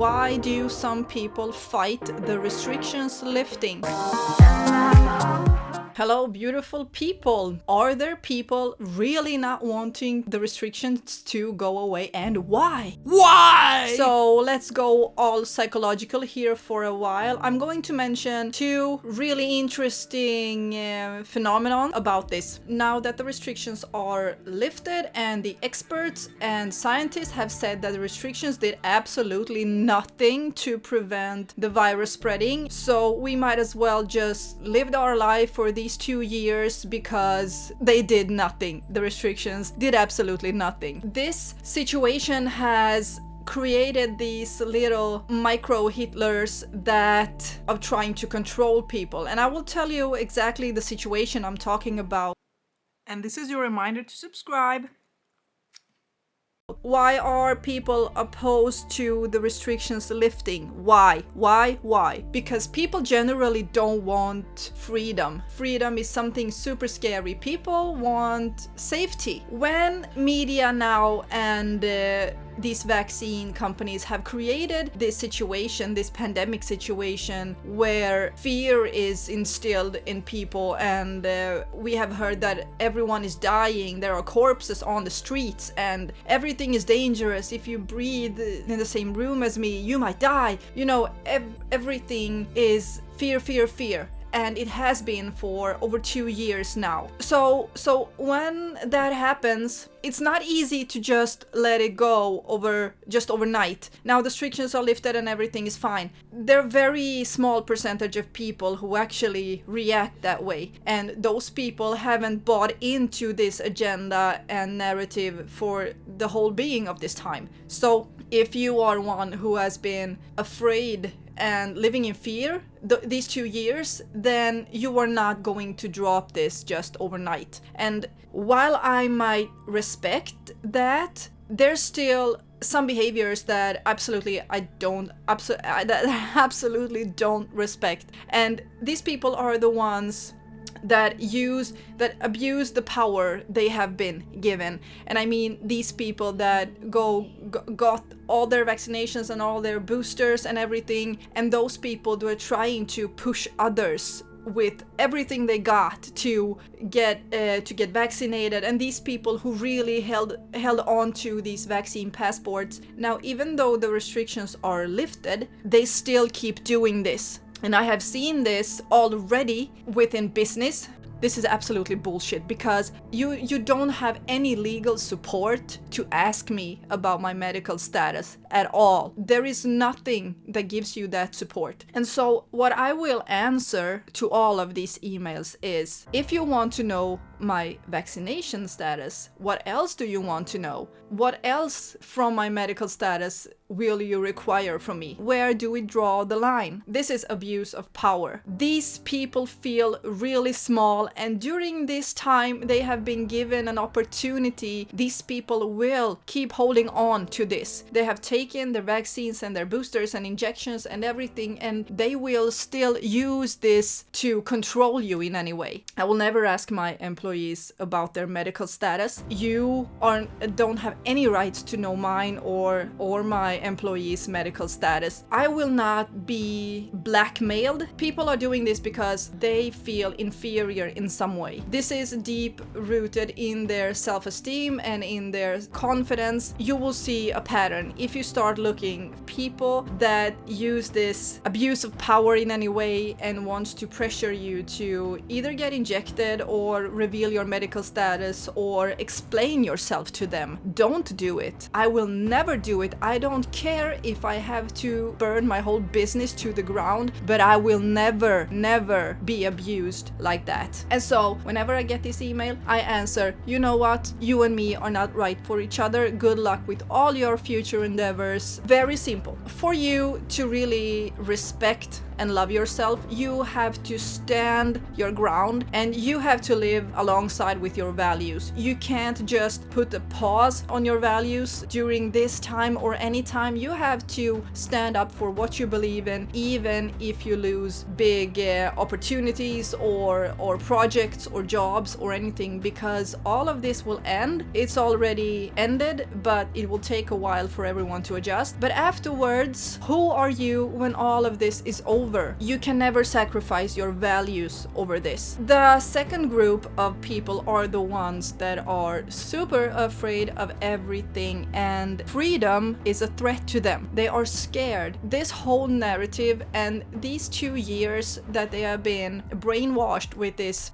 Why do some people fight the restrictions lifting? Hello, beautiful people. Are there people really not wanting the restrictions to go away, and why? Why? So let's go all psychological here for a while. I'm going to mention two really interesting phenomenon about this. Now that the restrictions are lifted and the experts and scientists have said that the restrictions did absolutely nothing to prevent the virus spreading, so we might as well just live our life for these 2 years because they did nothing. The restrictions did absolutely nothing. This situation has created these little micro Hitlers that are trying to control people. And I will tell you exactly the situation I'm talking about. And this is your reminder to subscribe. Why are people opposed to the restrictions lifting? Why? Because people generally don't want freedom. Freedom is something super scary. People want safety. When media now and these vaccine companies have created this situation, this pandemic situation, where fear is instilled in people, and we have heard that everyone is dying, there are corpses on the streets, and everything is dangerous. If you breathe in the same room as me, you might die. You know, everything is fear. And it has been for over 2 years now. So when that happens, it's not easy to just let it go overnight. Now the restrictions are lifted and everything is fine. There are very small percentage of people who actually react that way. And those people haven't bought into this agenda and narrative for the whole being of this time. So if you are one who has been afraid and living in fear these 2 years, then you are not going to drop this just overnight. And while I might respect that, there's still some behaviors that absolutely don't respect. And these people are the ones that abuse the power they have been given. And I mean these people that got all their vaccinations and all their boosters and everything, and those people who are trying to push others with everything they got to get vaccinated, and these people who really held on to these vaccine passports. Now, even though the restrictions are lifted, they still keep doing this. And I have seen this already within business. This is absolutely bullshit, because you don't have any legal support to ask me about my medical status at all. There is nothing that gives you that support. And so what I will answer to all of these emails is, if you want to know my vaccination status, what else do you want to know? What else from my medical status will you require from me? Where do we draw the line? This is abuse of power. These people feel really small, and during this time they have been given an opportunity. These people will keep holding on to this. They have taken their vaccines and their boosters and injections and everything, and they will still use this to control you in any way. I will never ask my employees about their medical status. You don't have any rights to know mine or my employees' medical status. I will not be blackmailed. People are doing this because they feel inferior in some way. This is deep rooted in their self-esteem and in their confidence. You will see a pattern if you start looking. People that use this abuse of power in any way and wants to pressure you to either get injected or reveal your medical status or explain yourself to them. Don't do it. I will never do it. I don't care if I have to burn my whole business to the ground, but I will never be abused like that. And so whenever I get this email, I answer, you know what? You and me are not right for each other. Good luck with all your future endeavors. Very simple. For you to really respect and love yourself, you have to stand your ground and you have to live alongside with your values. You can't just put a pause on your values during this time or any time. You have to stand up for what you believe in, even if you lose big opportunities or projects or jobs or anything, because all of this will end. It's already ended, but it will take a while for everyone to adjust. But afterwards, who are you when all of this is over? You can never sacrifice your values over this. The second group of people are the ones that are super afraid of everything, and freedom is a threat to them. They are scared. This whole narrative and these 2 years that they have been brainwashed with this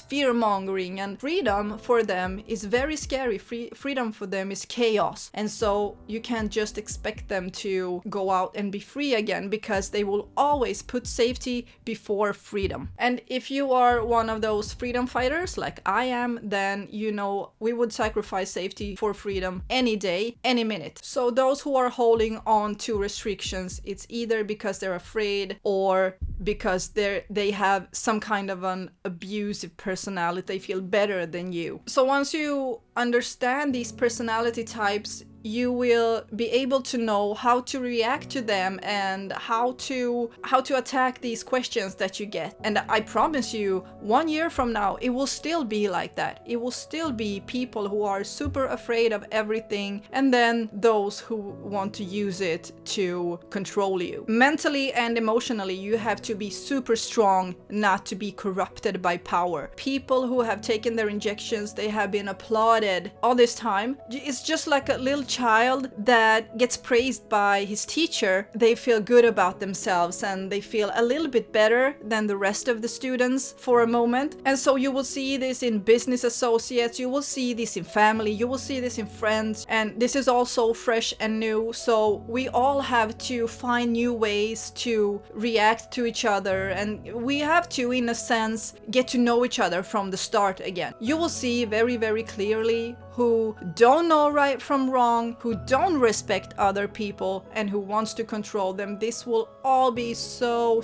fear mongering, and freedom for them is very scary. Freedom for them is chaos, and so you can't just expect them to go out and be free again, because they will always put safety before freedom. And if you are one of those freedom fighters like I am, then you know we would sacrifice safety for freedom any day, any minute. So those who are holding on to restrictions, it's either because they're afraid or because they have some kind of an abusive personality. They feel better than you. So once you understand these personality types, you will be able to know how to react to them and how to attack these questions that you get. And I promise you, 1 year from now, it will still be like that. It will still be people who are super afraid of everything, and then those who want to use it to control you. Mentally and emotionally, you have to be super strong not to be corrupted by power. People who have taken their injections, they have been applauded all this time. It's just like a little child that gets praised by his teacher. They feel good about themselves and they feel a little bit better than the rest of the students for a moment. And so you will see this in business associates, you will see this in family, you will see this in friends, and this is all so fresh and new. So we all have to find new ways to react to each other, and we have to, in a sense, get to know each other from the start again. You will see very, very clearly who don't know right from wrong, who don't respect other people, and who wants to control them. This will all be so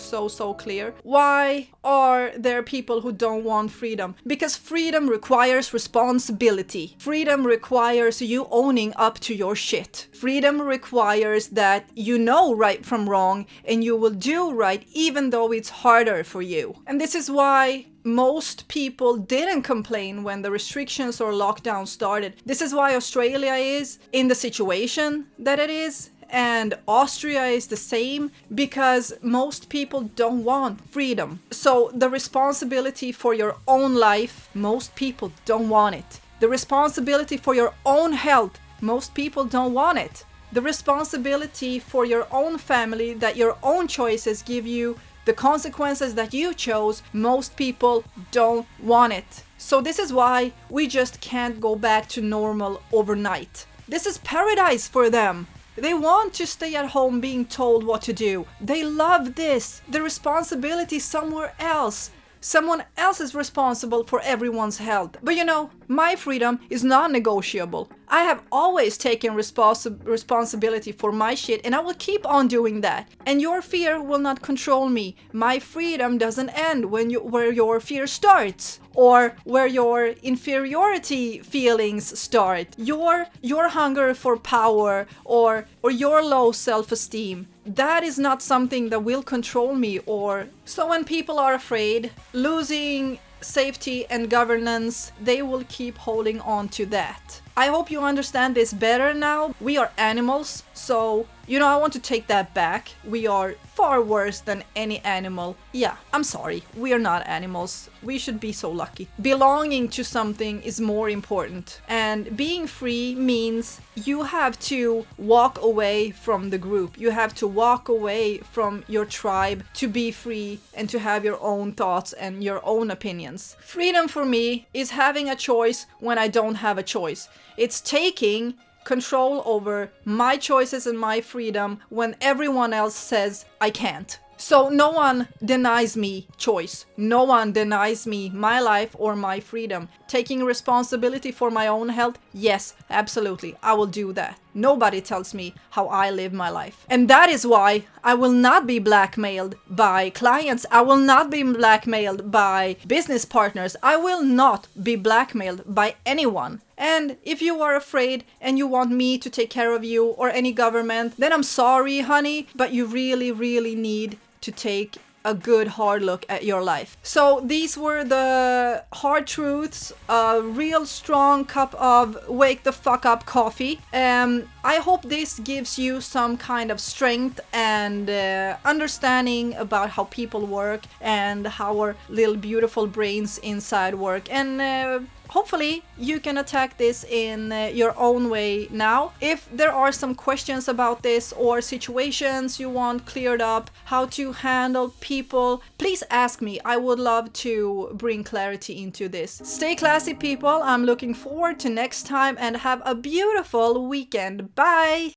clear. Why are there people who don't want freedom? Because freedom requires responsibility. Freedom requires you owning up to your shit. Freedom requires that you know right from wrong and you will do right even though it's harder for you. And this is why most people didn't complain when the restrictions or lockdown started. This is why Australia is in the situation that it is, and Austria is the same, because most people don't want freedom. So the responsibility for your own life, most people don't want it. The responsibility for your own health, most people don't want it. The responsibility for your own family, that your own choices give you the consequences that you chose, most people don't want it. So this is why we just can't go back to normal overnight. This is paradise for them. They want to stay at home being told what to do. They love this. The responsibility is somewhere else. Someone else is responsible for everyone's health. But you know, my freedom is non-negotiable. I have always taken responsibility for my shit, and I will keep on doing that. And your fear will not control me. My freedom doesn't end where your fear starts, or where your inferiority feelings start. Your hunger for power or your low self-esteem, that is not something that will control me. Or so when people are afraid, losing safety and governance, they will keep holding on to that. I hope you understand this better now. We are animals, so I want to take that back. We are far worse than any animal. Yeah, I'm sorry, we are not animals. We should be so lucky. Belonging to something is more important, and being free means you have to walk away from the group. You have to walk away from your tribe to be free and to have your own thoughts and your own opinions. Freedom for me is having a choice when I don't have a choice. It's taking control over my choices and my freedom when everyone else says I can't. So no one denies me choice. No one denies me my life or my freedom. Taking responsibility for my own health, yes, absolutely, I will do that. Nobody tells me how I live my life. And that is why I will not be blackmailed by clients. I will not be blackmailed by business partners. I will not be blackmailed by anyone. And if you are afraid and you want me to take care of you or any government, then I'm sorry, honey, but you really, really need to take a good hard look at your life. So these were the hard truths, a real strong cup of wake the fuck up coffee. I hope this gives you some kind of strength and understanding about how people work and how our little beautiful brains inside work. And hopefully you can attack this in your own way now. If there are some questions about this or situations you want cleared up, how to handle people, please ask me. I would love to bring clarity into this. Stay classy, people. I'm looking forward to next time and have a beautiful weekend. Bye!